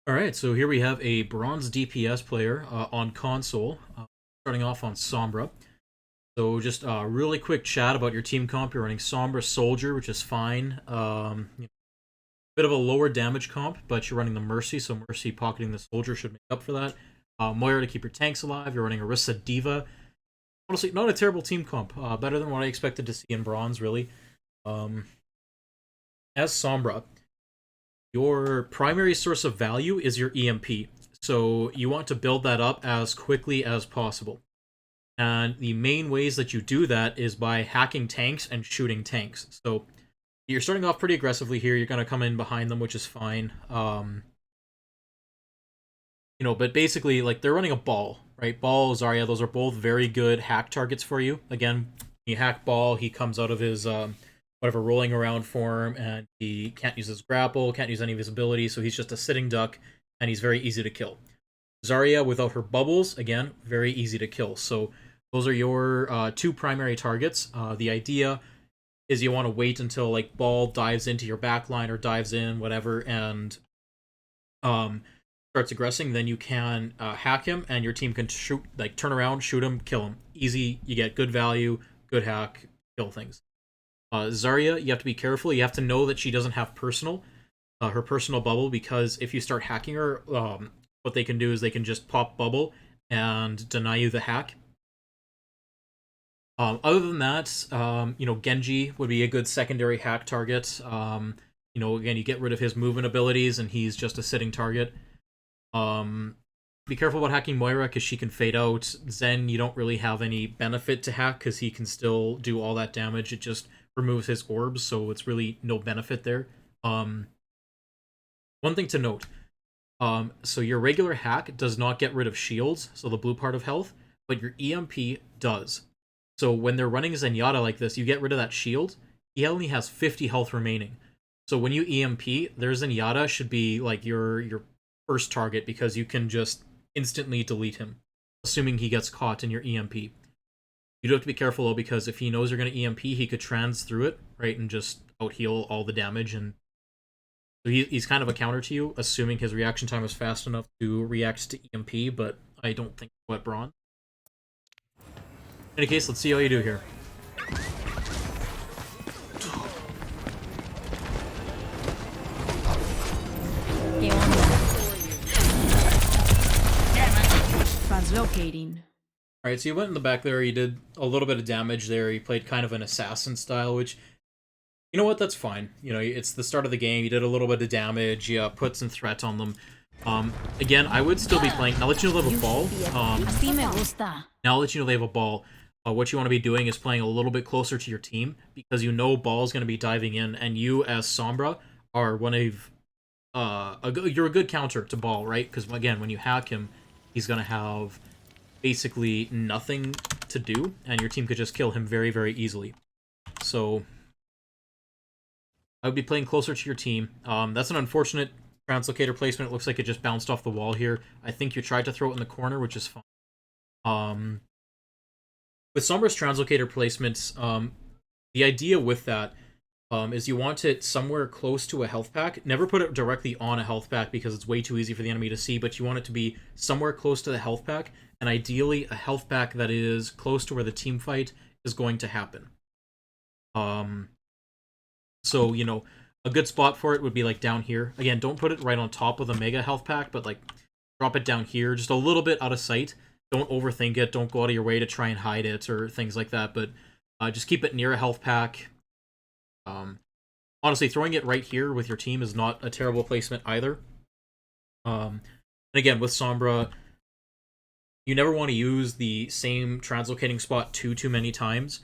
Alright, so here we have a bronze DPS player on console, starting off on Sombra. So just a really quick chat about your team comp. You're running Sombra Soldier, which is fine. Bit of a lower damage comp, but you're running the Mercy, so Mercy pocketing the Soldier should make up for that. Moira to keep your tanks alive. You're running Orisa Diva. Honestly, not a terrible team comp. Better than what I expected to see in bronze, really. As Sombra, your primary source of value is your EMP. So you want to build that up as quickly as possible. And the main ways that you do that is by hacking tanks and shooting tanks. So you're starting off pretty aggressively here. You're going to come in behind them, which is fine. But basically, like, they're running a Ball, right? Ball, Zarya, those are both very good hack targets for you. Again, you hack Ball, he comes out of his whatever rolling around form, and he can't use his grapple, can't use any of his abilities, so he's just a sitting duck, and he's very easy to kill. Zarya, without her bubbles, again, very easy to kill. So those are your two primary targets. The idea is you want to wait until, like, Ball dives into your backline or dives in, whatever, and starts aggressing. Then you can hack him, and your team can shoot, like, turn around, shoot him, kill him. Easy, you get good value, good hack, kill things. Zarya, you have to be careful. You have to know that she doesn't have her personal bubble, because if you start hacking her, what they can do is they can just pop bubble and deny you the hack. Other than that, Genji would be a good secondary hack target. Again, you get rid of his movement abilities, and he's just a sitting target. Be careful about hacking Moira, because she can fade out. Zen, you don't really have any benefit to hack, because he can still do all that damage. It just removes his orbs, so it's really no benefit there. One thing to note, so your regular hack does not get rid of shields, so the blue part of health, but your EMP does. So when they're running Zenyatta like this, you get rid of that shield, he only has 50 health remaining. So when you EMP, their Zenyatta should be like your first target, because you can just instantly delete him, assuming he gets caught in your EMP. You do have to be careful, though, because if he knows you're going to EMP, he could trans through it, right, and just out-heal all the damage. And so he's kind of a counter to you, assuming his reaction time is fast enough to react to EMP, but I don't think so at bronze. In any case, let's see how you do here. Translocating. Alright, so you went in the back there, you did a little bit of damage there, you played kind of an assassin style, which, you know what, that's fine. It's the start of the game, you did a little bit of damage, you put some threat on them. Again, I would still be playing, now that you know they have a ball, now that you know they have a ball, what you want to be doing is playing a little bit closer to your team, because you know Ball's going to be diving in, and you, as Sombra, are one of, you're a good counter to Ball, right? Because, again, when you hack him, he's going to have basically nothing to do, and your team could just kill him very, very easily. So I would be playing closer to your team. That's an unfortunate translocator placement. It looks like it just bounced off the wall here. I think you tried to throw it in the corner, which is fine. With Sombra's translocator placements, the idea with that is you want it somewhere close to a health pack. Never put it directly on a health pack, because it's way too easy for the enemy to see, but you want it to be somewhere close to the health pack, and ideally a health pack that is close to where the team fight is going to happen. So, a good spot for it would be, like, down here. Again, don't put it right on top of the mega health pack, but, like, drop it down here, just a little bit out of sight. Don't overthink it, don't go out of your way to try and hide it or things like that, but just keep it near a health pack. Honestly, throwing it right here with your team is not a terrible placement either. And again, with Sombra, you never want to use the same translocating spot too many times,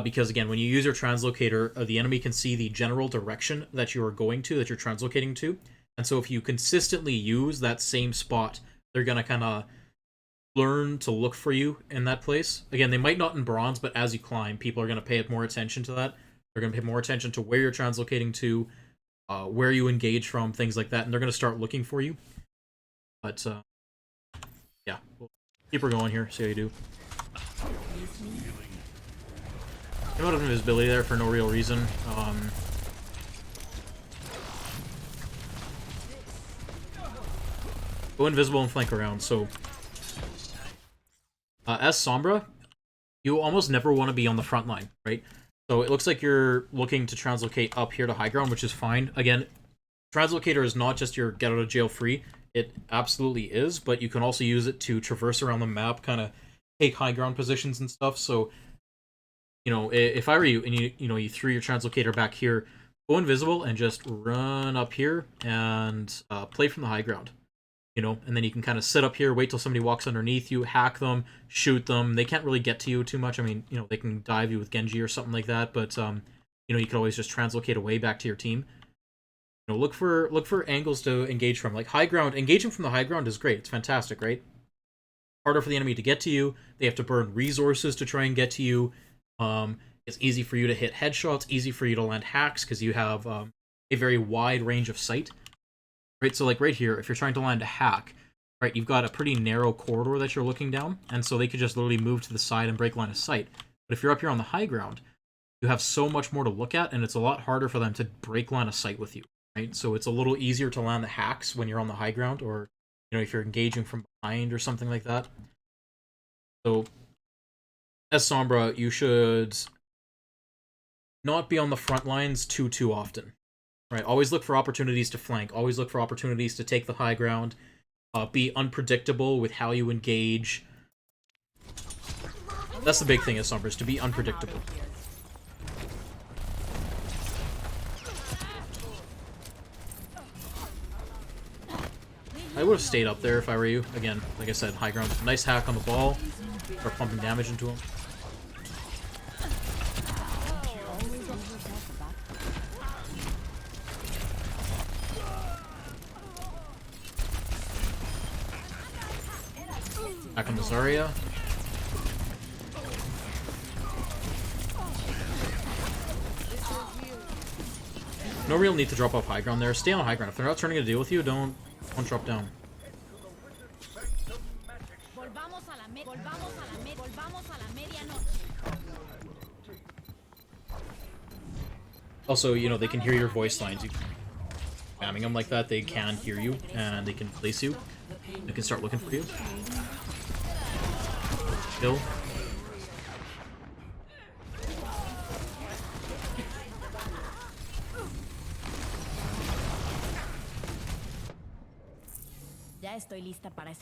because, again, when you use your translocator, the enemy can see the general direction that you are going to, that you're translocating to, and so if you consistently use that same spot, they're going to kind of learn to look for you in that place. Again, they might not in bronze, but as you climb, people are going to pay more attention to that. They're going to pay more attention to where you're translocating to, where you engage from, things like that, and they're going to start looking for you. But, yeah, we'll keep her going here, see how you do. A lot of invisibility there for no real reason. Go invisible and flank around. So, as Sombra, you almost never want to be on the front line, right? So it looks like you're looking to translocate up here to high ground, which is fine. Again, translocator is not just your get out of jail free. It absolutely is, but you can also use it to traverse around the map, kind of take high ground positions and stuff. So, you know, if I were you and you threw your translocator back here, go invisible and just run up here and play from the high ground. You know, and then you can kind of sit up here, wait till somebody walks underneath you, hack them, shoot them. They can't really get to you too much. I mean, you know, they can dive you with Genji or something like that, but you know, you can always just translocate away back to your team. You know, look for angles to engage from. Like high ground, engaging from the high ground is great. It's fantastic, right? Harder for the enemy to get to you. They have to burn resources to try and get to you. It's easy for you to hit headshots, easy for you to land hacks because you have a very wide range of sight. Right, so like right here, if you're trying to land a hack, right, you've got a pretty narrow corridor that you're looking down, and so they could just literally move to the side and break line of sight. But if you're up here on the high ground, you have so much more to look at, and it's a lot harder for them to break line of sight with you, right? So it's a little easier to land the hacks when you're on the high ground, or, you know, if you're engaging from behind or something like that. So, as Sombra, you should not be on the front lines too often. Right, always look for opportunities to flank. Always look for opportunities to take the high ground. Be unpredictable with how you engage. That's the big thing as Sombra, is to be unpredictable. I would have stayed up there if I were you. Again, like I said, high ground. Nice hack on the ball. Start pumping damage into him. Back on the Zarya. No real need to drop off high ground there. Stay on high ground. If they're not turning to deal with you, don't drop down. Also, you know, they can hear your voice lines. You spamming them like that, they can hear you, and they can place you. They can start looking for you. Kill.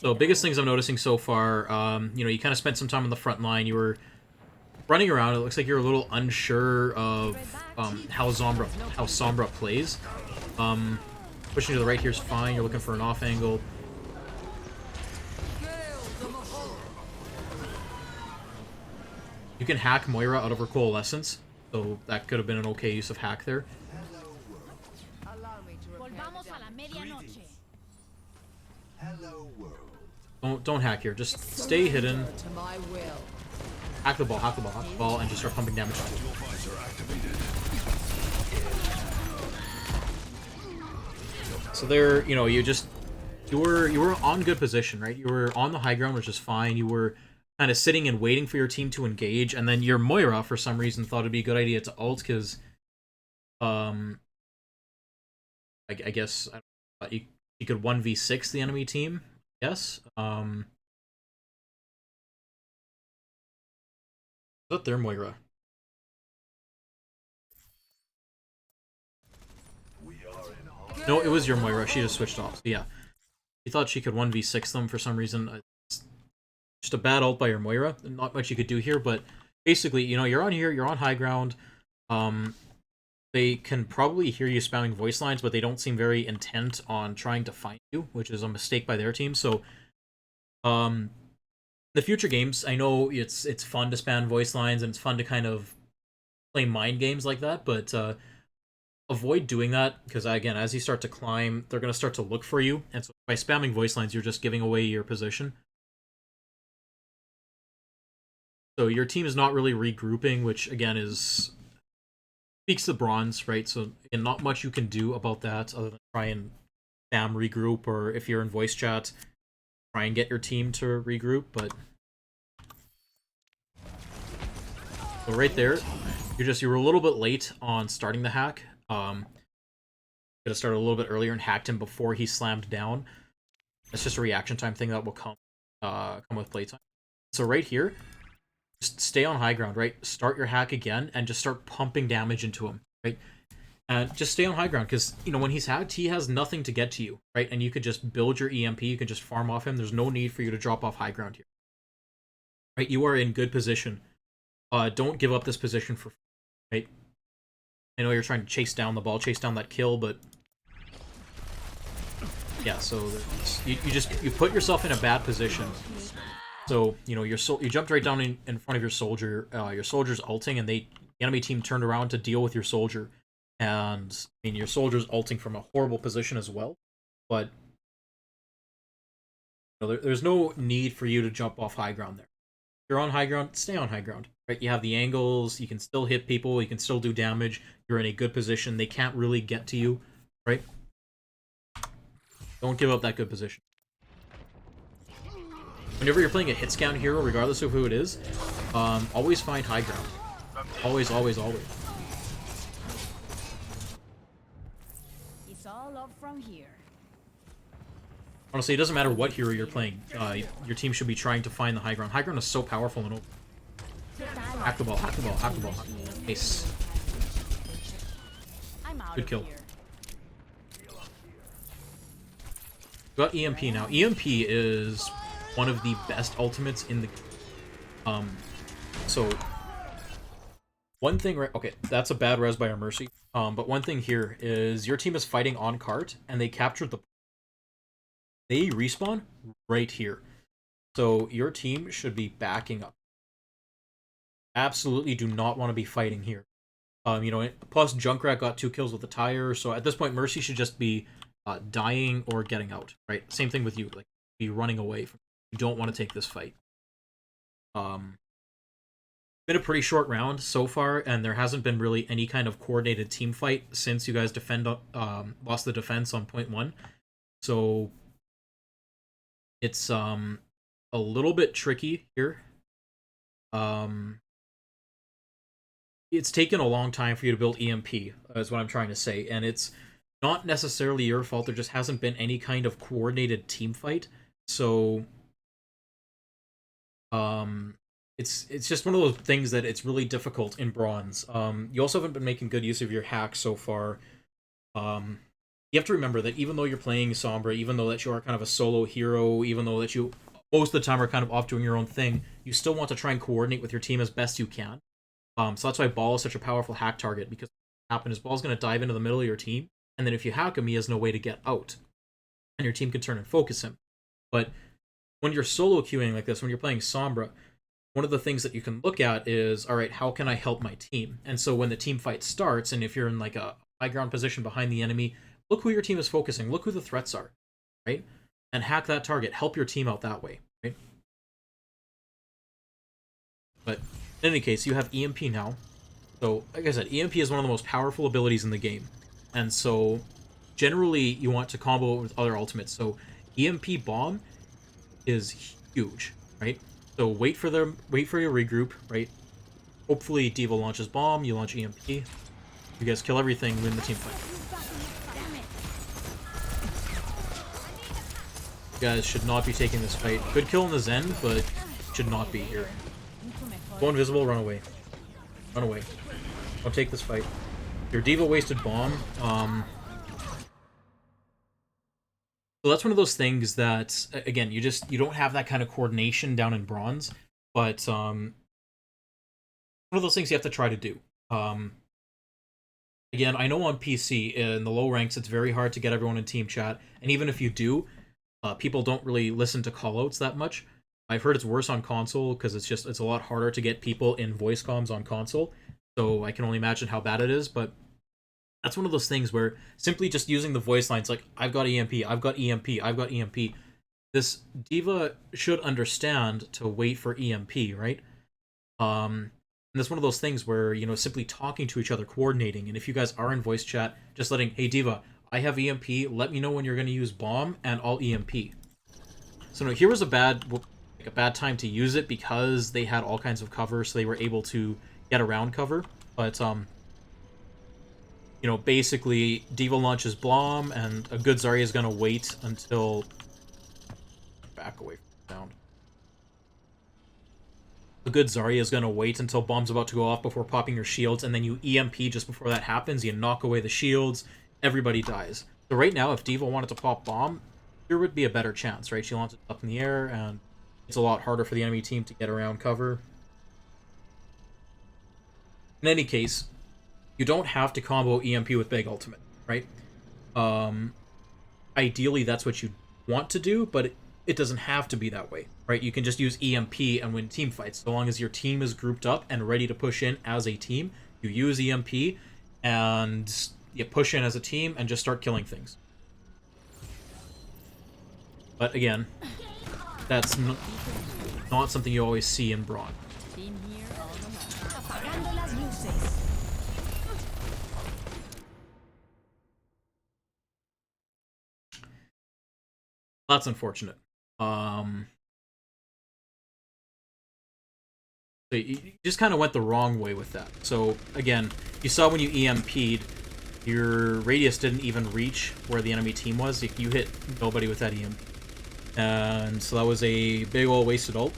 So, biggest things I'm noticing so far, you know, you kind of spent some time on the front line. You were running around. It looks like you're a little unsure of how Sombra plays. Pushing to the right here is fine. You're looking for an off angle. You can hack Moira out of her coalescence, so that could have been an okay use of hack there. Don't hack here. Just stay hidden. Hack the ball, and just start pumping damage. So there, you know, you were on good position, right? You were on the high ground, which is fine. You were kind of sitting and waiting for your team to engage, and then your Moira, for some reason, thought it'd be a good idea to ult, because, I guess, you could 1v6 the enemy team, yes. Is that their Moira? No, it was your Moira. She just switched off. So yeah, she thought she could 1v6 them for some reason. It's just a bad ult by your Moira. Not much you could do here, but basically, you know, you're on here, you're on high ground. They can probably hear you spamming voice lines, but they don't seem very intent on trying to find you, which is a mistake by their team. So, the future games, I know it's fun to spam voice lines and it's fun to kind of play mind games like that, but avoid doing that, because again, as you start to climb, they're going to start to look for you, and so by spamming voice lines, you're just giving away your position. So your team is not really regrouping, which again speaks to bronze, right? So again, not much you can do about that other than try and spam regroup, or if you're in voice chat, try and get your team to regroup. But so right there, you were a little bit late on starting the hack. Could have started a little bit earlier and hacked him before he slammed down. It's just a reaction time thing that will come with playtime. So right here, just stay on high ground, right? Start your hack again and just start pumping damage into him, right? And just stay on high ground because, you know, when he's hacked, he has nothing to get to you, right? And you could just build your EMP, you could just farm off him. There's no need for you to drop off high ground here, right? You are in good position. Don't give up this position for, right? I know you're trying to chase down the ball, chase down that kill, but yeah, so you put yourself in a bad position. So, you know, you jumped right down in front of your soldier. Your soldier's ulting, and the enemy team turned around to deal with your soldier. And, I mean, your soldier's ulting from a horrible position as well. But, you know, there's no need for you to jump off high ground there. If you're on high ground, stay on high ground. Right? You have the angles, you can still hit people, you can still do damage. You're in a good position. They can't really get to you, right? Don't give up that good position. Whenever you're playing a hit scout hero, regardless of who it is, always find high ground. Always, always, always. It's all up from here. Honestly, it doesn't matter what hero you're playing. Your team should be trying to find the high ground. High ground is so powerful and open. Hack the ball, hack the ball, hack the ball. Nice. Good kill. Got EMP now. EMP is one of the best ultimates in the so one thing, right? Okay, that's a bad res by our Mercy. But one thing here is your team is fighting on cart and they captured they respawn right here. So your team should be backing up. Absolutely do not want to be fighting here. You know, plus Junkrat got 2 kills with the tire, so at this point Mercy should just be dying or getting out, right? Same thing with you, like be running away from. You don't want to take this fight. Been a pretty short round so far, and there hasn't been really any kind of coordinated team fight since you guys lost the defense on point 1. So it's a little bit tricky here. It's taken a long time for you to build EMP, is what I'm trying to say, and it's not necessarily your fault. There just hasn't been any kind of coordinated team fight. So it's just one of those things that it's really difficult in bronze. You also haven't been making good use of your hacks so far. You have to remember that even though you're playing Sombra, even though that you are kind of a solo hero, even though that you most of the time are kind of off doing your own thing, you still want to try and coordinate with your team as best you can. So that's why Ball is such a powerful hack target, because what happens is Ball's going to dive into the middle of your team, and then if you hack him, he has no way to get out. And your team can turn and focus him. But when you're solo queuing like this, when you're playing Sombra, one of the things that you can look at is, all right, how can I help my team? And so when the team fight starts, and if you're in like a high ground position behind the enemy, look who your team is focusing, look who the threats are, right? And hack that target, help your team out that way, right? But in any case, you have EMP now. So, like I said, EMP is one of the most powerful abilities in the game. And so, generally, you want to combo it with other ultimates. So, EMP Bomb is huge, right? So, wait for your regroup, right? Hopefully, D.Va launches Bomb, you launch EMP. You guys kill everything, win the team fight. You guys should not be taking this fight. Good kill in the Zen, but should not be here. Go invisible, run away. Run away. Don't take this fight. Your D.Va wasted Bomb. So that's one of those things that, again, you don't have that kind of coordination down in bronze, but one of those things you have to try to do. Again, I know on PC, in the low ranks, it's very hard to get everyone in team chat, and even if you do, people don't really listen to callouts that much. I've heard it's worse on console, because it's a lot harder to get people in voice comms on console, so I can only imagine how bad it is, but that's one of those things where simply just using the voice lines like, I've got EMP, I've got EMP, I've got EMP, this D.Va should understand to wait for EMP, right? And that's one of those things where, you know, simply talking to each other, coordinating, and if you guys are in voice chat, just letting, hey D.Va, I have EMP, let me know when you're going to use Bomb, and I'll EMP. So no, here was a bad time to use it because they had all kinds of cover, so they were able to get around cover, but you know, basically, D.Va launches Blom, and a good Zarya is going to wait until back away from the sound. A good Zarya is going to wait until bomb's about to go off before popping your shields, and then you EMP just before that happens, you knock away the shields, everybody dies. So right now, if D.Va wanted to pop bomb, there would be a better chance, right? She launches it up in the air, and it's a lot harder for the enemy team to get around cover. In any case, you don't have to combo EMP with big ultimate, right? Ideally, that's what you want to do, but it doesn't have to be that way, right? You can just use EMP and win team fights. So long as your team is grouped up and ready to push in as a team, you use EMP and you push in as a team and just start killing things. But again, that's not something you always see in Braun. That's unfortunate. So you just kind of went the wrong way with that. So again, you saw when you EMP'd, your radius didn't even reach where the enemy team was. You hit nobody with that EMP. And so that was a big ol' wasted ult.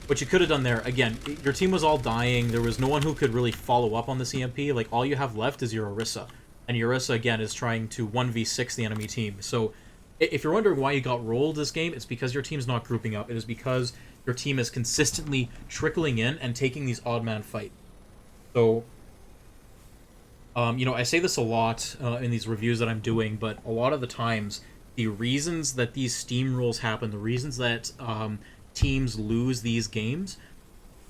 What you could have done there, again, your team was all dying. There was no one who could really follow up on this EMP. Like, all you have left is your Orisa. And your Orisa, again, is trying to 1v6 the enemy team. So if you're wondering why you got rolled this game, it's because your team's not grouping up. It is because your team is consistently trickling in and taking these odd man fights. So, you know, I say this a lot in these reviews that I'm doing, but a lot of the times, the reasons that these steamrolls happen, the reasons that teams lose these games,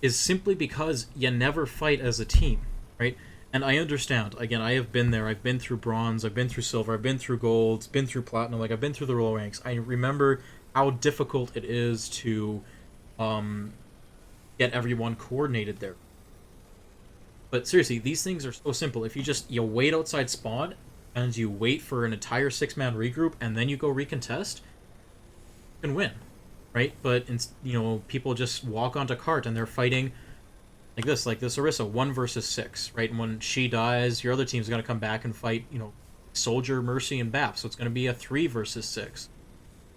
is simply because you never fight as a team, right? And I understand. Again, I have been there. I've been through bronze. I've been through silver. I've been through gold. Been through platinum. Like, I've been through the roll ranks. I remember how difficult it is to get everyone coordinated there. But seriously, these things are so simple. If you wait outside spawn and you wait for an entire 6-man regroup and then you go recontest, you can win, right? But you know, people just walk onto cart and they're fighting like this Orisa, 1 versus 6, right? And when she dies, your other team's going to come back and fight, you know, Soldier, Mercy, and BAP. So it's going to be a 3 versus 6.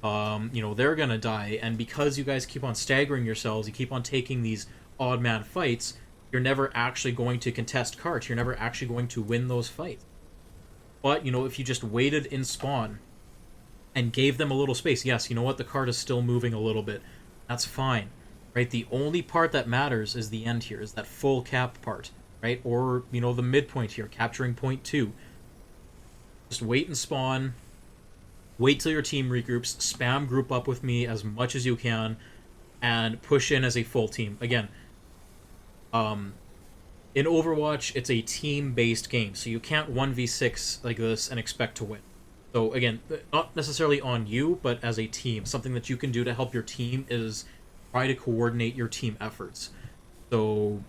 You know, they're going to die. And because you guys keep on staggering yourselves, you keep on taking these odd man fights, you're never actually going to contest carts. You're never actually going to win those fights. But, you know, if you just waited in spawn and gave them a little space, yes, you know what? The cart is still moving a little bit. That's fine. Right, the only part that matters is the end here, is that full cap part, right? Or, you know, the midpoint here, capturing point 2. Just wait and spawn, wait till your team regroups, spam group up with me as much as you can, and push in as a full team. Again, in Overwatch, it's a team-based game, so you can't 1v6 like this and expect to win. So again, not necessarily on you, but as a team, something that you can do to help your team is try to coordinate your team efforts so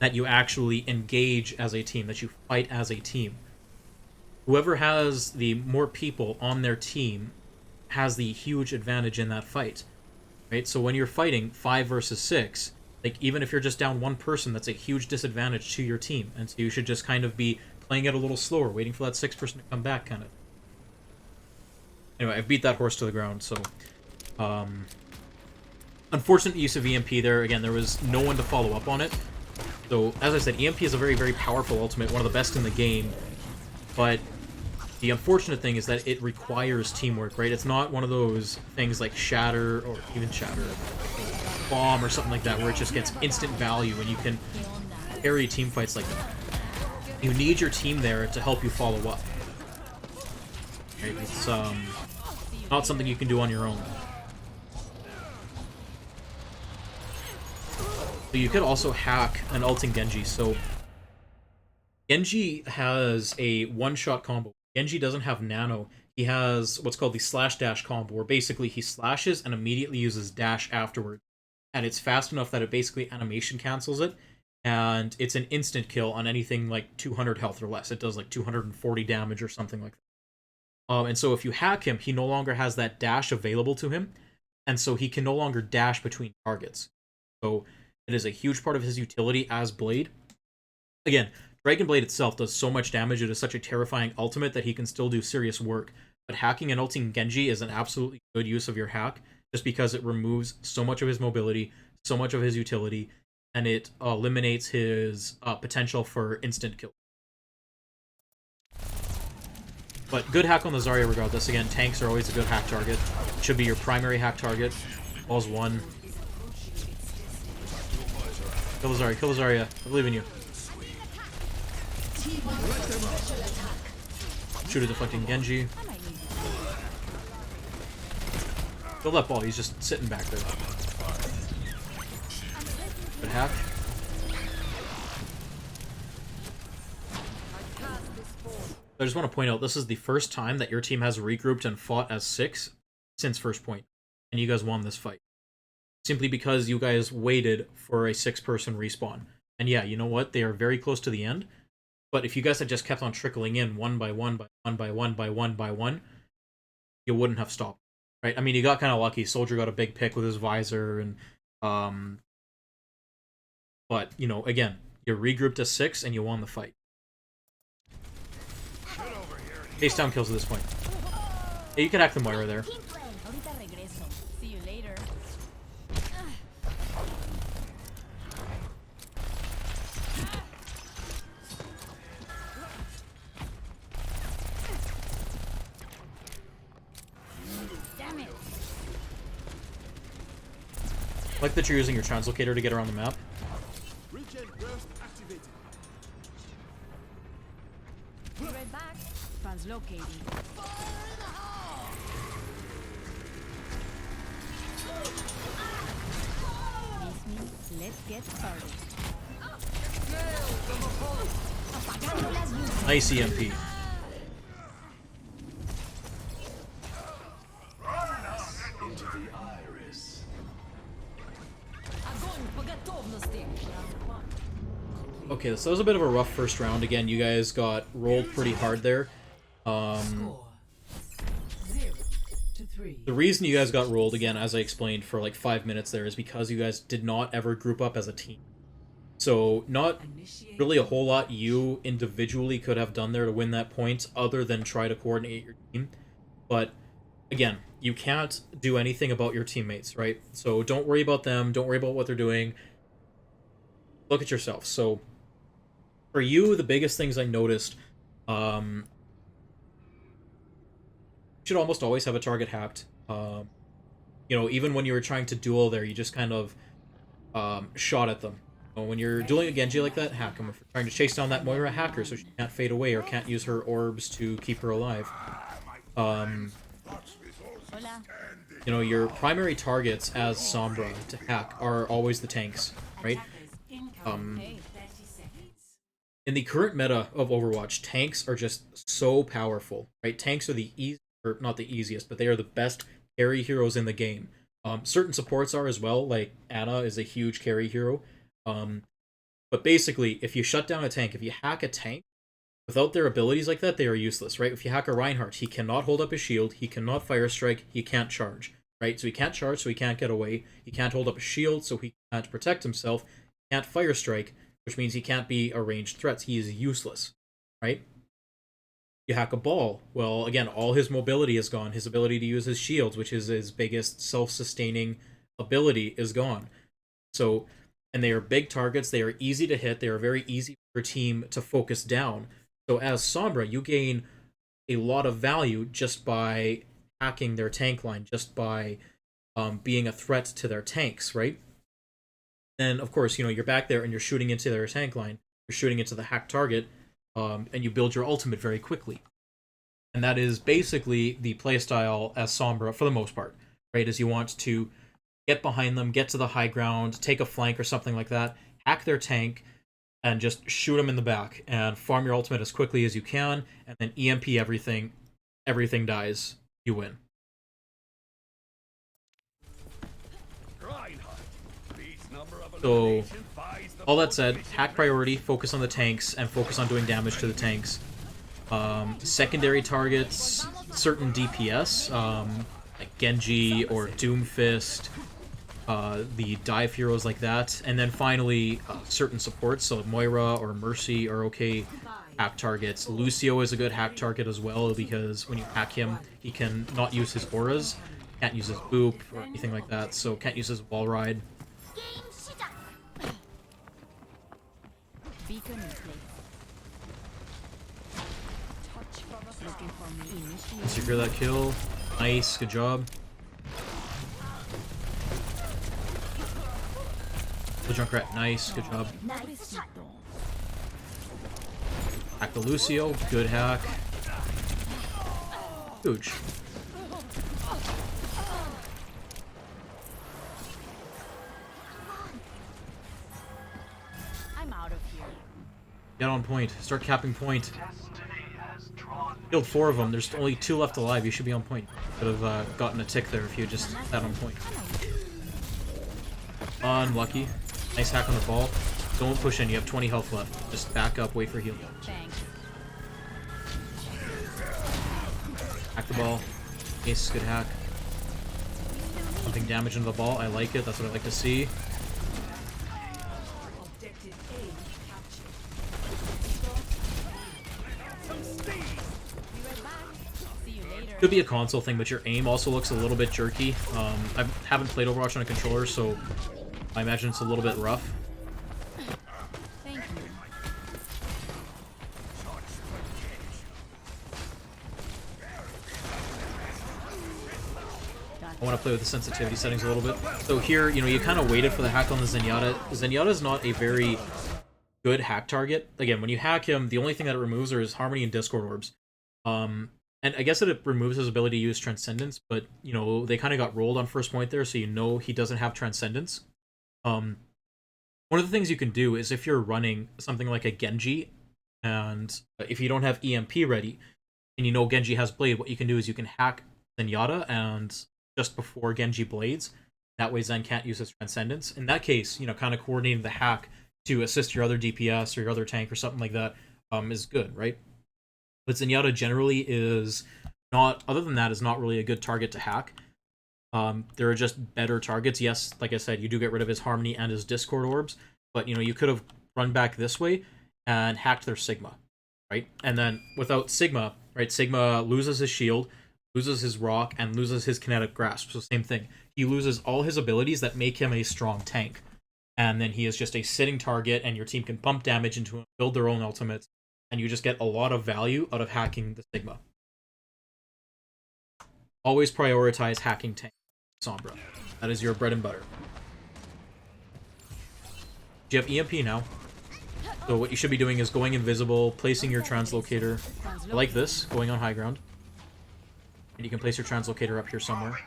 that you actually engage as a team, that you fight as a team. Whoever has the more people on their team has the huge advantage in that fight, right? So when you're fighting 5 versus 6, like, even if you're just down one person, that's a huge disadvantage to your team, and so you should just kind of be playing it a little slower, waiting for that 6th person to come back, kind of. Anyway, I've beat that horse to the ground, so unfortunate use of EMP there. Again, there was no one to follow up on it. So, as I said, EMP is a very, very powerful ultimate, one of the best in the game. But the unfortunate thing is that it requires teamwork, right? It's not one of those things like Shatter, or even Shatter, Bomb, or something like that, where it just gets instant value and you can carry team fights like that. You need your team there to help you follow up. Right? It's not something you can do on your own. So you could also hack an ulting Genji. So Genji has a one-shot combo. Genji doesn't have nano. He has what's called the slash dash combo, where basically he slashes and immediately uses dash afterward. And it's fast enough that it basically animation cancels it. And it's an instant kill on anything like 200 health or less. It does like 240 damage or something like that. And so if you hack him, he no longer has that dash available to him. And so he can no longer dash between targets. So it is a huge part of his utility as Blade. Again, Dragon Blade itself does so much damage, it is such a terrifying ultimate that he can still do serious work. But hacking and ulting Genji is an absolutely good use of your hack, just because it removes so much of his mobility, so much of his utility, and it eliminates his potential for instant kill. But good hack on the Zarya regardless. Again, tanks are always a good hack target. Should be your primary hack target. All's one. Kill the Zarya, kill the Zarya. I believe in you. Shoot a deflecting Genji. Kill that ball, he's just sitting back there. Good hack. I just want to point out, this is the first time that your team has regrouped and fought as 6 since first point. And you guys won this fight. Simply because you guys waited for a 6-person respawn. And yeah, you know what? They are very close to the end. But if you guys had just kept on trickling in one by one, you wouldn't have stopped. Right? I mean, you got kind of lucky. Soldier got a big pick with his visor. And but, you know, again, you regrouped as 6 and you won the fight. Face down kills at this point. Yeah, you can hack the Moira there. See you later. Damn it. I like that you're using your translocator to get around the map. Be right back. Translocating. This means let's get started. Nice EMP. Okay, so that was a bit of a rough first round. Again, you guys got rolled pretty hard there. The reason you guys got rolled, again, as I explained for like 5 minutes there, is because you guys did not ever group up as a team. So not really a whole lot you individually could have done there to win that point, other than try to coordinate your team. But again, you can't do anything about your teammates, right? So don't worry about them, don't worry about what they're doing. Look at yourself. So for you, the biggest things I noticed, you should almost always have a target hacked. You know, even when you were trying to duel there, you just kind of shot at them. When you're dueling a Genji like that, hack them. If you're trying to chase down that Moira, hack her so she can't fade away or can't use her orbs to keep her alive. You know, your primary targets as Sombra to hack are always the tanks, right? In the current meta of Overwatch, tanks are just so powerful, right? Tanks are the or not the easiest, but they are the best carry heroes in the game. Certain supports are as well, like Ana is a huge carry hero. But basically, if you shut down a tank, if you hack a tank, without their abilities like that, they are useless, right? If you hack a Reinhardt, he cannot hold up his shield, he cannot fire strike, he can't charge, right? So he can't charge, so he can't get away, he can't hold up a shield, so he can't protect himself, he can't fire strike, which means he can't be a ranged threat, he is useless, right? You hack a ball, well, again, all his mobility is gone, his ability to use his shields, which is his biggest self-sustaining ability, is gone. So, and they are big targets, they are easy to hit, they are very easy for your team to focus down. So as Sombra, you gain a lot of value just by hacking their tank line, just by being a threat to their tanks, right? Then, of course, you know, you're back there and you're shooting into their tank line, you're shooting into the hack target, and you build your ultimate very quickly. And that is basically the playstyle as Sombra for the most part, right? As you want to get behind them, get to the high ground, take a flank or something like that, hack their tank, and just shoot them in the back, and farm your ultimate as quickly as you can, and then EMP everything, everything dies, you win. So, all that said, hack priority, focus on the tanks, and focus on doing damage to the tanks. Secondary targets, certain DPS, like Genji or Doomfist, the dive heroes like that, and then finally certain supports, so Moira or Mercy are okay hack targets. Lucio is a good hack target as well, because when you hack him, he can not use his auras, can't use his boop or anything like that, so can't use his wall ride. Beacon in place. Looking for me. Initiate. Secure that kill. Nice, good job. The Junkrat, nice, good job. Hack the Lucio, good hack. Huge. I'm out of here. Get on point. Start capping point. Killed 4 of them. There's only 2 left alive. You should be on point. Could have gotten a tick there if you just sat on point. Unlucky. Nice hack on the ball. Don't push in. You have 20 health left. Just back up. Wait for heal. Thanks. Hack the ball. Ace, good hack. Pumping damage into the ball. I like it. That's what I like to see. Could be a console thing, but your aim also looks a little bit jerky. I haven't played Overwatch on a controller, so I imagine it's a little bit rough. Thank you. I want to play with the sensitivity settings a little bit. So here, you know, you kind of waited for the hack on the Zenyatta. Zenyatta is not a very good hack target. Again, when you hack him, the only thing that it removes are his Harmony and Discord orbs. And I guess that it removes his ability to use Transcendence, but, you know, they kind of got rolled on first point there, so you know he doesn't have Transcendence. One of the things you can do is if you're running something like a Genji, and if you don't have EMP ready, and you know Genji has Blade, what you can do is you can hack Zenyatta, and just before Genji blades, that way Zen can't use his Transcendence. In that case, you know, kind of coordinating the hack to assist your other DPS or your other tank or something like that is good, right? But Zenyatta generally is not, other than that, is not really a good target to hack. There are just better targets. Yes, like I said, you do get rid of his Harmony and his Discord orbs, but, you know, you could have run back this way and hacked their Sigma, right? And then without Sigma, right, Sigma loses his shield, loses his rock, and loses his kinetic grasp. So same thing. He loses all his abilities that make him a strong tank. And then he is just a sitting target, and your team can pump damage into him, build their own ultimates, and you just get a lot of value out of hacking the Sigma. Always prioritize hacking tank, Sombra. That is your bread and butter. You have EMP now. So what you should be doing is going invisible, placing your translocator. I like this, going on high ground. And you can place your translocator up here somewhere.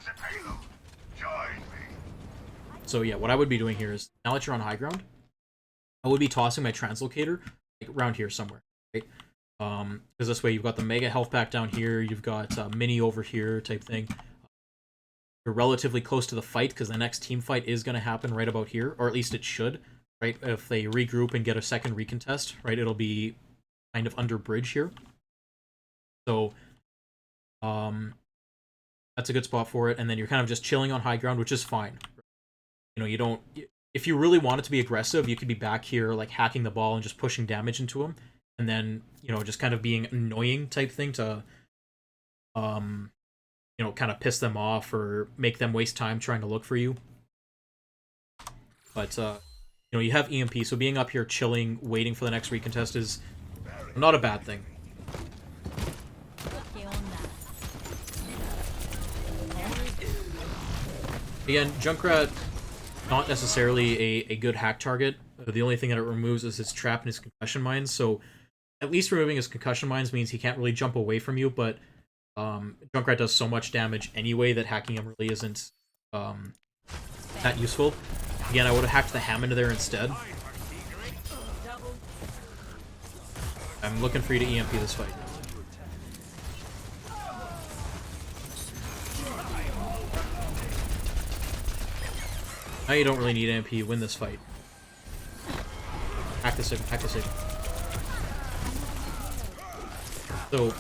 So yeah, what I would be doing here is, now that you're on high ground, I would be tossing my translocator like around here somewhere. Right? Because this way you've got the mega health pack down here, you've got mini over here type thing. You're relatively close to the fight because the next team fight is going to happen right about here, or at least it should, right? If they regroup and get a second recontest, right, it'll be kind of under bridge here. So that's a good spot for it, and then you're kind of just chilling on high ground, which is fine. You know, you don't, if you really want it to be aggressive, you could be back here like hacking the ball and just pushing damage into him. And then, you know, just kind of being annoying type thing to, you know, kind of piss them off or make them waste time trying to look for you. But, you know, you have EMP, so being up here chilling, waiting for the next recontest is not a bad thing. Again, Junkrat, not necessarily a good hack target. The only thing that it removes is his trap and his concussion mines, so at least removing his concussion mines means he can't really jump away from you, but Junkrat does so much damage anyway that hacking him really isn't that useful. Again, I would have hacked the Hammond there instead. I'm looking for you to EMP this fight. Now you don't really need EMP, you win this fight. Hack the Sigma, hack the Sigma. So,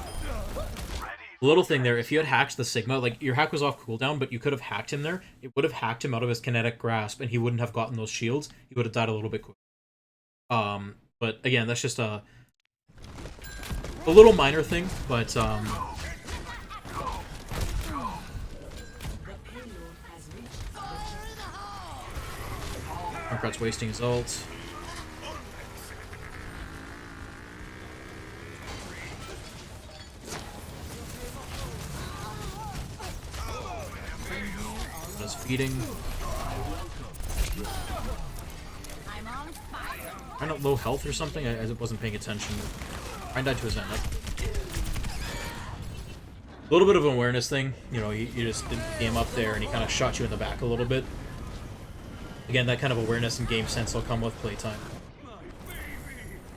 The little thing there, if you had hacked the Sigma, like, your hack was off cooldown, but you could have hacked him there. It would have hacked him out of his kinetic grasp, and he wouldn't have gotten those shields. He would have died a little bit quicker. But again, that's just a little minor thing, but Junkrat's wasting his ult. Just feeding. Kind of low health or something. I wasn't paying attention. Ryan died to his end. A little bit of an awareness thing. You know, you just didn't game up there and he kind of shot you in the back a little bit. Again, that kind of awareness and game sense will come with playtime.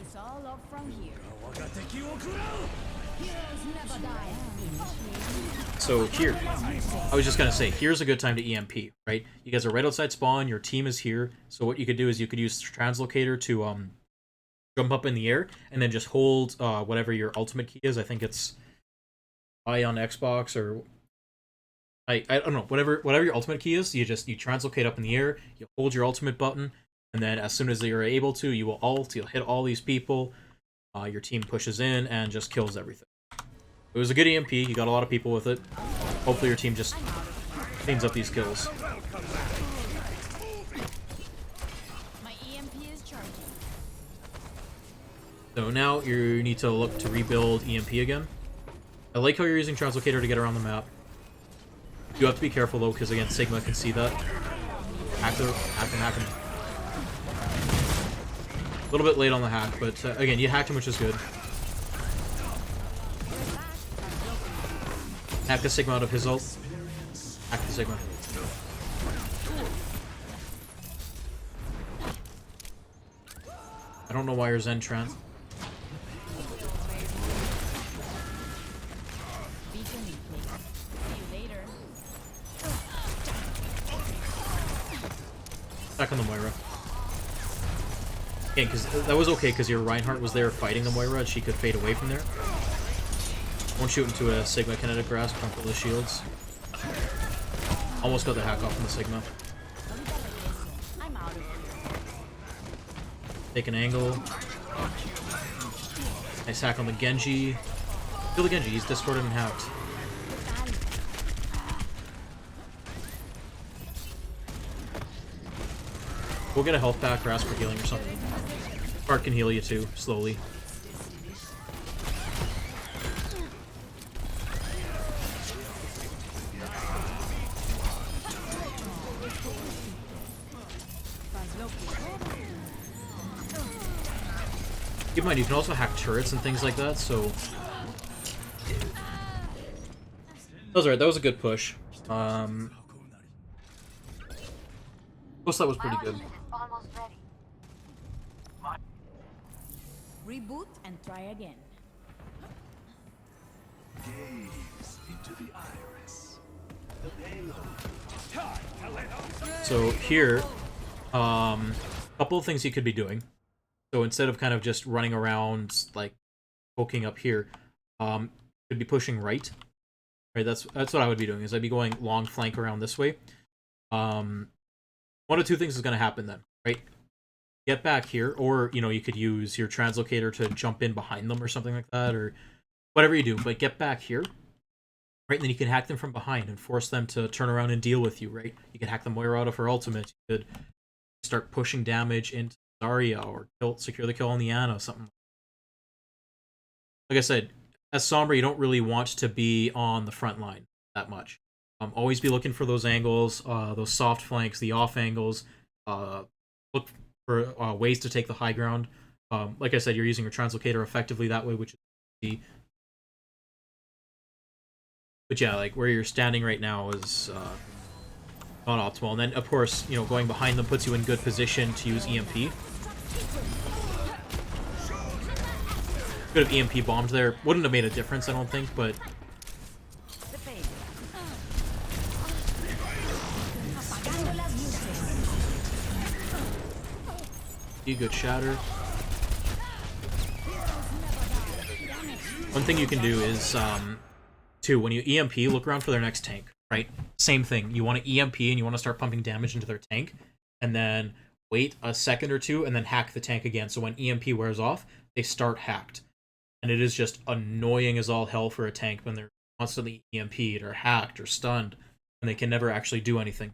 It's all up from here. So here, I was just gonna say, here's a good time to EMP, right? You guys are right outside spawn, your team is here, so what you could do is you could use Translocator to jump up in the air, and then just hold whatever your ultimate key is. I think it's I on Xbox, or I don't know, whatever your ultimate key is, you translocate up in the air, you hold your ultimate button, and then as soon as you're able to, you will ult, you'll hit all these people, your team pushes in and just kills everything. It was a good EMP, you got a lot of people with it. Hopefully your team just cleans up these kills. My EMP is charging. So now you need to look to rebuild EMP again. I like how you're using Translocator to get around the map. You have to be careful though, because again, Sigma can see that. Hack him. A little bit late on the hack, but again, you hacked him, which is good. Hack the Sigma out of his ult. Hack the Sigma. I don't know why you're Zen Trans. Back on the Moira. Again, because that was okay, because your Reinhardt was there fighting the Moira, and she could fade away from there. Won't shoot into a Sigma kinetic grasp, don't pull the shields. Almost got the hack off on the Sigma. Take an angle. Nice hack on the Genji. Kill the Genji, he's discorded and hacked. We'll get a health pack or ask for healing or something. Bart can heal you too, slowly. Keep in mind, you can also hack turrets and things like that, so... That was alright, that was a good push. Most that was pretty good. Reboot and try again. Gaze into the iris. The payload. So here, a couple of things you could be doing. So instead of kind of just running around like poking up here, you could be pushing right. Right, that's what I would be doing. Is I'd be going long flank around this way. One of two things is going to happen then, right? Get back here, or, you know, you could use your Translocator to jump in behind them or something like that, or whatever you do, but get back here, right? And then you can hack them from behind and force them to turn around and deal with you, right? You could hack the Moira out of her ultimate. You could start pushing damage into Zarya, or secure the kill on the Ana, something. Like I said, as Sombra, you don't really want to be on the front line that much. Always be looking for those angles, those soft flanks, the off angles. Look for ways to take the high ground. Like I said, you're using your Translocator effectively that way, which is easy. But yeah, like where you're standing right now is not optimal. And then, of course, you know, going behind them puts you in good position to use EMP. Could have EMP bombed there. Wouldn't have made a difference, I don't think, but... Good shatter. One thing you can do is too, when you EMP, look around for their next tank, right? Same thing. You want to EMP and you want to start pumping damage into their tank, and then wait a second or two, and then hack the tank again. So when EMP wears off, they start hacked. And it is just annoying as all hell for a tank when they're constantly EMP'd or hacked or stunned, and they can never actually do anything.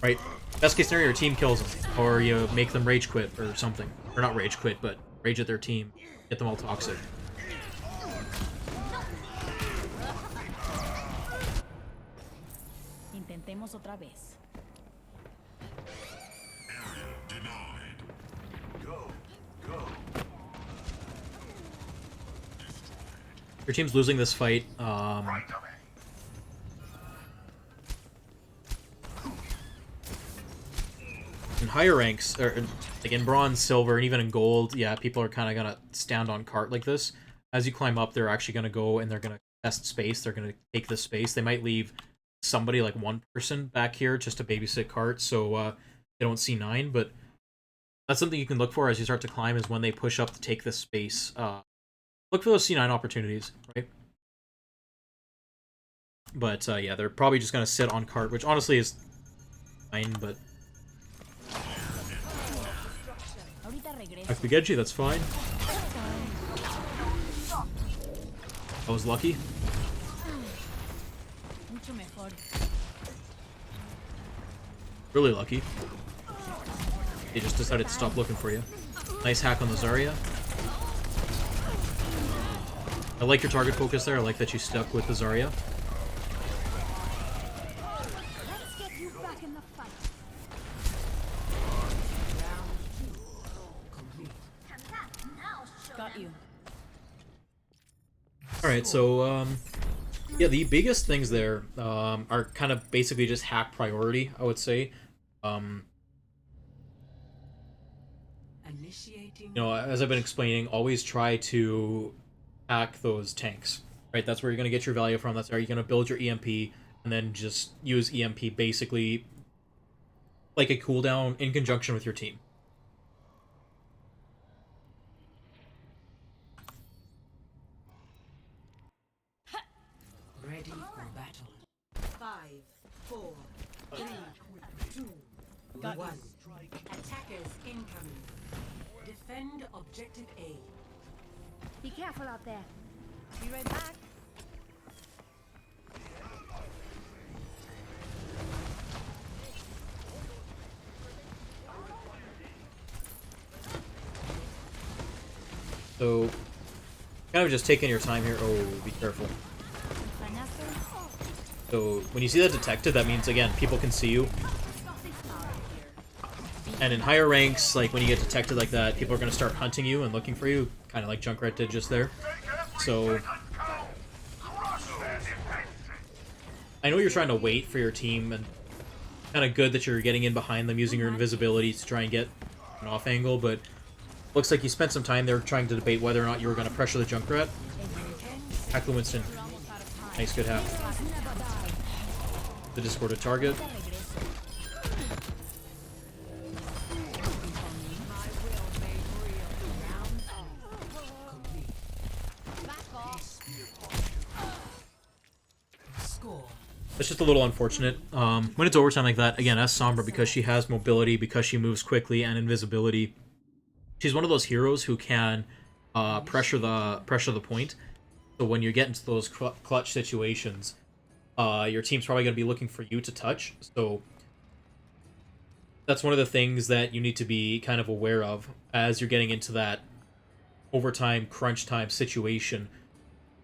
Right? Best case scenario, your team kills them, or you make them rage quit or something. Or not rage quit, but rage at their team. Get them all toxic. Intentemos otra vez. Area denied. Go. Your team's losing this fight. In higher ranks, or like in bronze, silver, and even in gold, yeah, people are kind of gonna stand on cart like this. As you climb up, they're actually gonna go and they're gonna test space. They're gonna take this space. They might leave somebody, like one person back here, just to babysit cart, so they don't C9. But that's something you can look for as you start to climb, is when they push up to take this space. Look for those C9 opportunities, right? But yeah, they're probably just gonna sit on cart, which honestly is fine, but Spaghetti, that's fine. I was lucky. Really lucky. They just decided to stop looking for you. Nice hack on the Zarya. I like your target focus there. I like that you stuck with the Zarya. Got you. Alright, so, yeah, the biggest things there are kind of basically just hack priority, I would say. You know, as I've been explaining, always try to hack those tanks, right? That's where you're going to get your value from. That's where you're going to build your EMP, and then just use EMP basically like a cooldown in conjunction with your team. Ready for battle. 5, 4, 3, 2, 1. Attackers incoming. Defend objective A. Be careful out there. Be right back. So, kind of just taking your time here. Oh, be careful. So, when you see that detected, that means, again, people can see you. And in higher ranks, like, when you get detected like that, people are going to start hunting you and looking for you, kind of like Junkrat did just there. So, I know you're trying to wait for your team, and kind of good that you're getting in behind them using your invisibility to try and get an off angle, but looks like you spent some time there trying to debate whether or not you were going to pressure the Junkrat. Hack the Winston. Nice, good hack. The discorded target. It's just a little unfortunate. When it's overtime like that, again, as Sombra, because she has mobility, because she moves quickly and invisibility, she's one of those heroes who can pressure the point. So when you get into those clutch situations, your team's probably going to be looking for you to touch. So that's one of the things that you need to be kind of aware of as you're getting into that overtime, crunch time situation.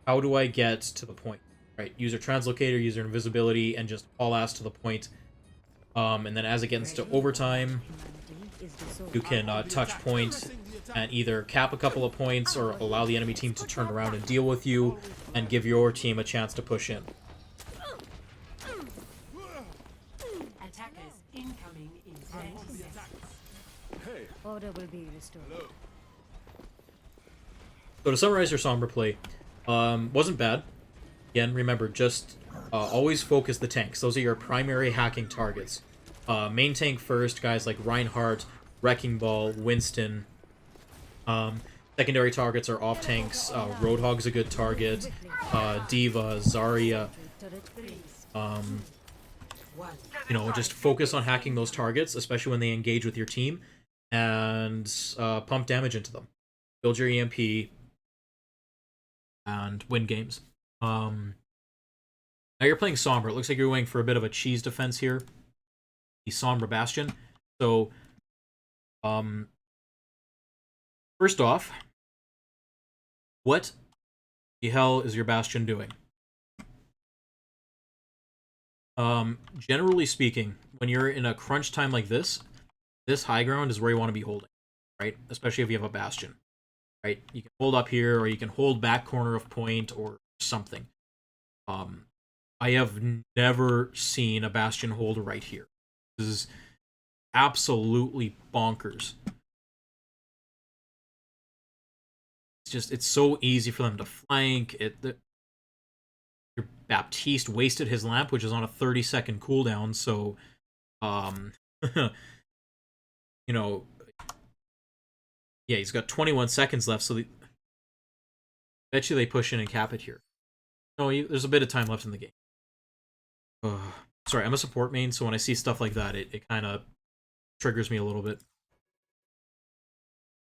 How do I get to the point? Right, use your translocator, use your invisibility, and just haul ass to the point. And then as it gets to overtime, you can touch point and either cap a couple of points or allow the enemy team to turn around and deal with you and give your team a chance to push in. Attackers incoming in 10 seconds. Order will be restored. So to summarize your Sombra play, wasn't bad. Again, remember, just always focus the tanks. Those are your primary hacking targets. Main tank first, guys like Reinhardt, Wrecking Ball, Winston. Then Secondary targets are off tanks. Roadhog's a good target. Diva, Zarya. You know, just focus on hacking those targets, especially when they engage with your team, and pump damage into them. Build your EMP, and win games. Now you're playing Sombra. It looks like you're going for a bit of a cheese defense here. The Sombra Bastion. So, first off, what the hell is your Bastion doing? Generally speaking, when you're in a crunch time like this high ground is where you want to be holding, right? Especially if you have a Bastion, right? You can hold up here, or you can hold back corner of point, or something. I have never seen a Bastion hold right here. This is absolutely bonkers. It's so easy for them to flank. Your Baptiste wasted his lamp, which is on a 30-second cooldown, so you know, yeah, he's got 21 seconds left, so bet you they push in and cap it here. No, there's a bit of time left in the game. Sorry, I'm a support main, so when I see stuff like that, it kind of triggers me a little bit.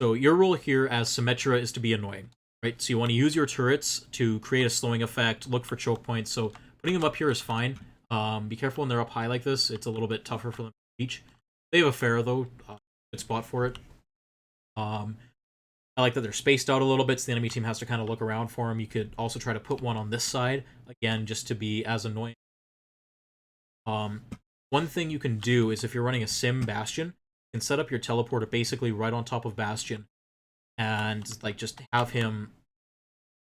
So your role here as Symmetra is to be annoying, right? So you want to use your turrets to create a slowing effect, look for choke points. So putting them up here is fine. Be careful when they're up high like this. It's a little bit tougher for them to reach. They have a Pharaoh, though. Good spot for it. I like that they're spaced out a little bit, so the enemy team has to kind of look around for them. You could also try to put one on this side, again, just to be as annoying. One thing you can do is if you're running a Sim Bastion, you can set up your teleporter basically right on top of Bastion, and like just have him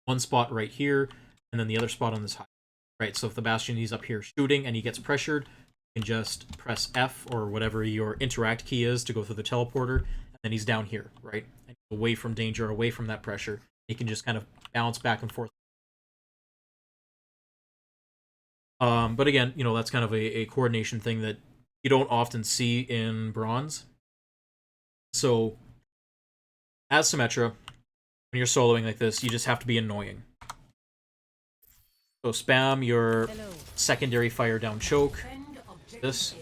one spot right here, and then the other spot on this high. Right, so if the Bastion he's up here shooting and he gets pressured, you can just press F or whatever your interact key is to go through the teleporter, and then he's down here, right? And away from danger, away from that pressure. He can just kind of bounce back and forth. But again, you know, that's kind of a coordination thing that you don't often see in Bronze. So, as Symmetra, when you're soloing like this, you just have to be annoying. So spam your secondary fire down choke. This.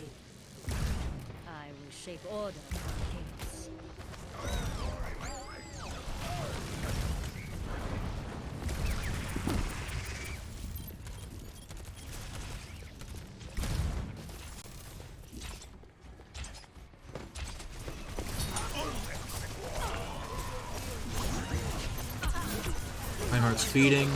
I will shape order for chaos. Reinhardt's feeding.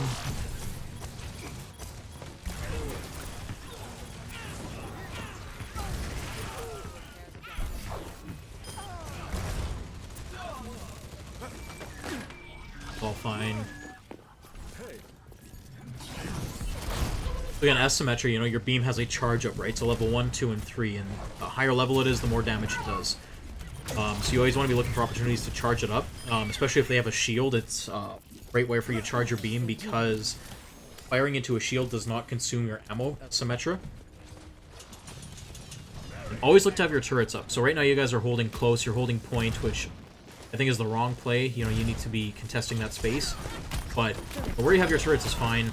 All fine. Again, as Symmetra, you know, your beam has a charge up, right? So level 1, 2, and 3, and the higher level it is, the more damage it does. So you always want to be looking for opportunities to charge it up, especially if they have a shield. It's a great way for you to charge your beam because firing into a shield does not consume your ammo at Symmetra. And always look to have your turrets up. So right now you guys are holding close, you're holding point, which I think is the wrong play. You know, you need to be contesting that space. But where you have your turrets is fine.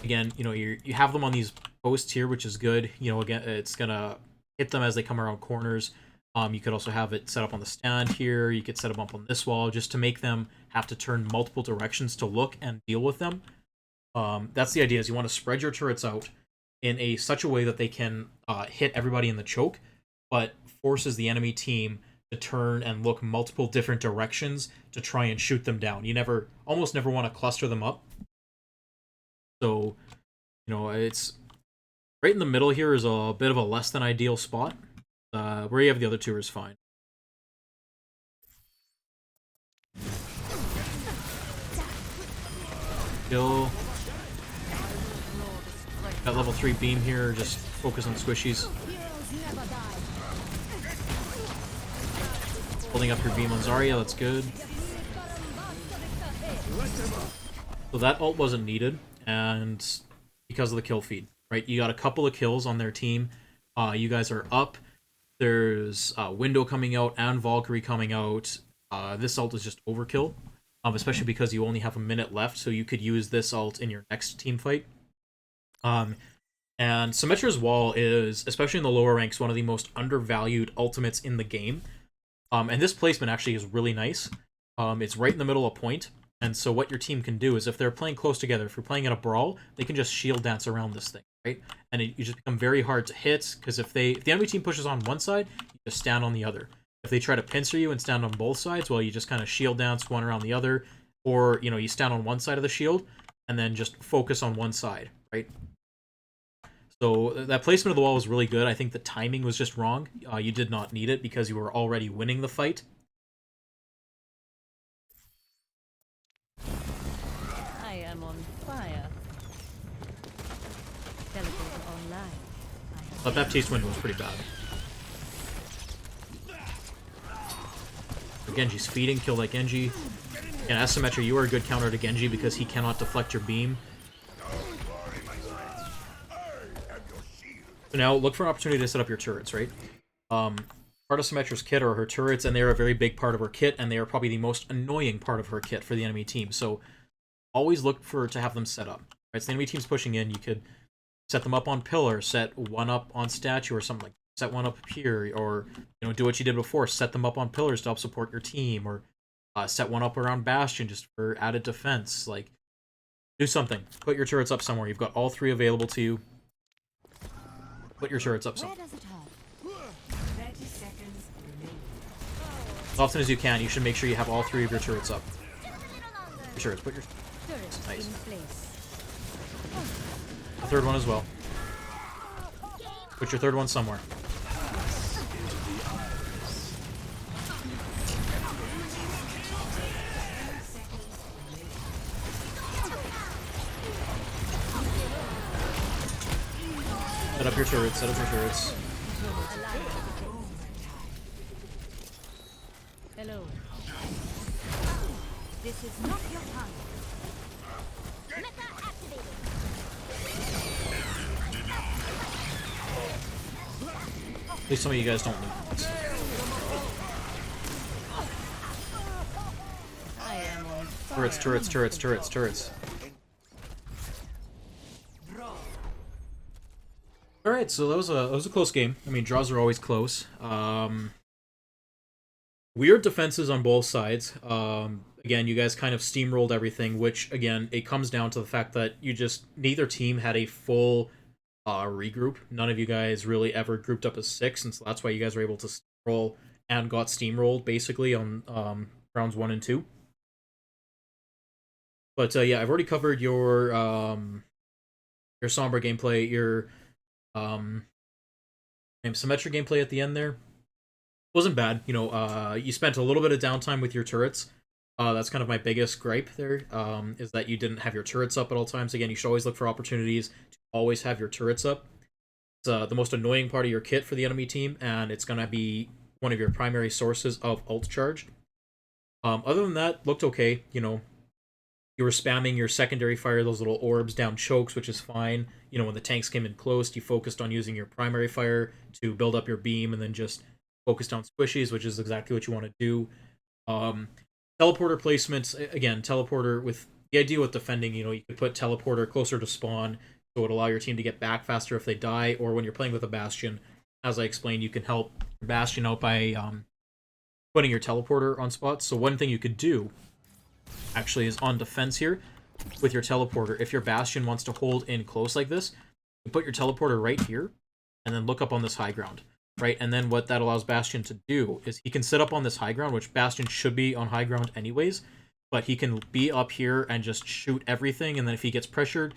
Again, you know, you have them on these posts here, which is good. You know, again, it's gonna hit them as they come around corners. You could also have it set up on the stand here. You could set them up on this wall just to make them have to turn multiple directions to look and deal with them. That's the idea, is you want to spread your turrets out in such a way that they can hit everybody in the choke, but forces the enemy team to turn and look multiple different directions to try and shoot them down. You almost never want to cluster them up. So, you know, it's right in the middle here is a bit of a less than ideal spot. Where you have the other two is fine. Kill. Got level 3 beam here, just focus on squishies. Holding up your beam on Zarya, that's good. So that ult wasn't needed, and because of the kill feed, right? You got a couple of kills on their team. You guys are up. There's Window coming out and Valkyrie coming out. this ult is just overkill, especially because you only have a minute left, so you could use this ult in your next team fight. And Symmetra's Wall is, especially in the lower ranks, one of the most undervalued ultimates in the game. And this placement actually is really nice. It's right in the middle of point, and so what your team can do is if they're playing close together, if you're playing in a brawl, they can just shield dance around this thing, right? And you just become very hard to hit, because if the enemy team pushes on one side, you just stand on the other. If they try to pincer you and stand on both sides, well, you just kind of shield dance one around the other, or, you know, you stand on one side of the shield, and then just focus on one side, right? So that placement of the wall was really good. I think the timing was just wrong. You did not need it because you were already winning the fight. I am on fire. Teleporter online. That Baptiste window was pretty bad. Genji's feeding, kill that Genji. And as Symmetra, you are a good counter to Genji because he cannot deflect your beam. So now look for an opportunity to set up your turrets, right? Part of Symmetra's kit are her turrets, and they are a very big part of her kit, and they are probably the most annoying part of her kit for the enemy team. So always look to have them set up. Right? So the enemy team's pushing in, you could set them up on pillar, set one up on statue or something like that. Set one up here, or you know, do what you did before, set them up on pillars to help support your team, or set one up around bastion just for added defense. Like, do something. Put your turrets up somewhere. You've got all three available to you. Put your turrets up somewhere. Where does it hurt? 30 seconds remaining. As often as you can, you should make sure you have all three of your turrets up. Your turrets, put your Turret nice. in place. The third one as well. Put your third one somewhere. Set up your turrets, set up your turrets. Hello. This is not your time. Symmetra activated. At least some of you guys don't need this. I am on fire. Turrets, turrets, turrets, turrets, turrets. Alright, so that was a close game. I mean, draws are always close. Weird defenses on both sides. Again, you guys kind of steamrolled everything, which, again, it comes down to the fact that neither team had a full regroup. None of you guys really ever grouped up as 6, and so that's why you guys were able to steamroll and got steamrolled, basically, on rounds 1 and 2. But, yeah, I've already covered your Sombra gameplay, your Symmetra gameplay at the end there. Wasn't bad. You know, you spent a little bit of downtime with your turrets. That's kind of my biggest gripe there, is that you didn't have your turrets up at all times. Again, you should always look for opportunities to always have your turrets up. It's the most annoying part of your kit for the enemy team, and it's going to be one of your primary sources of ult charge. Other than that, looked okay. You know, you were spamming your secondary fire, those little orbs down chokes, which is fine. You know, when the tanks came in close, you focused on using your primary fire to build up your beam, and then just focused on squishies, which is exactly what you want to do. Teleporter placements, again, teleporter with the idea with defending, you know, you could put teleporter closer to spawn, so it would allow your team to get back faster if they die, or when you're playing with a bastion, as I explained, you can help your bastion out by putting your teleporter on spots. So one thing you could do, actually, is on defense here, with your teleporter, if your bastion wants to hold in close like this, you put your teleporter right here, and then look up on this high ground. Right, and then what that allows Bastion to do is he can sit up on this high ground, which Bastion should be on high ground anyways, but he can be up here and just shoot everything, and then if he gets pressured,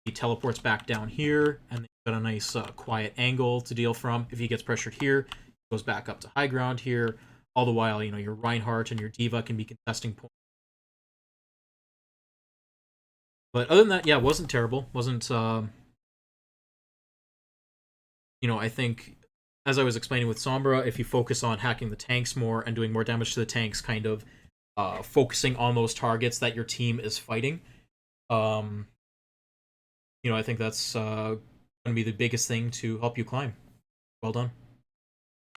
he teleports back down here, and then you've got a nice quiet angle to deal from. If he gets pressured here, he goes back up to high ground here, all the while, you know, your Reinhardt and your D.Va can be contesting points. But other than that, yeah, it wasn't terrible. Wasn't, you know, I think, as I was explaining with Sombra, if you focus on hacking the tanks more and doing more damage to the tanks, kind of focusing on those targets that your team is fighting, you know, I think that's going to be the biggest thing to help you climb. Well done.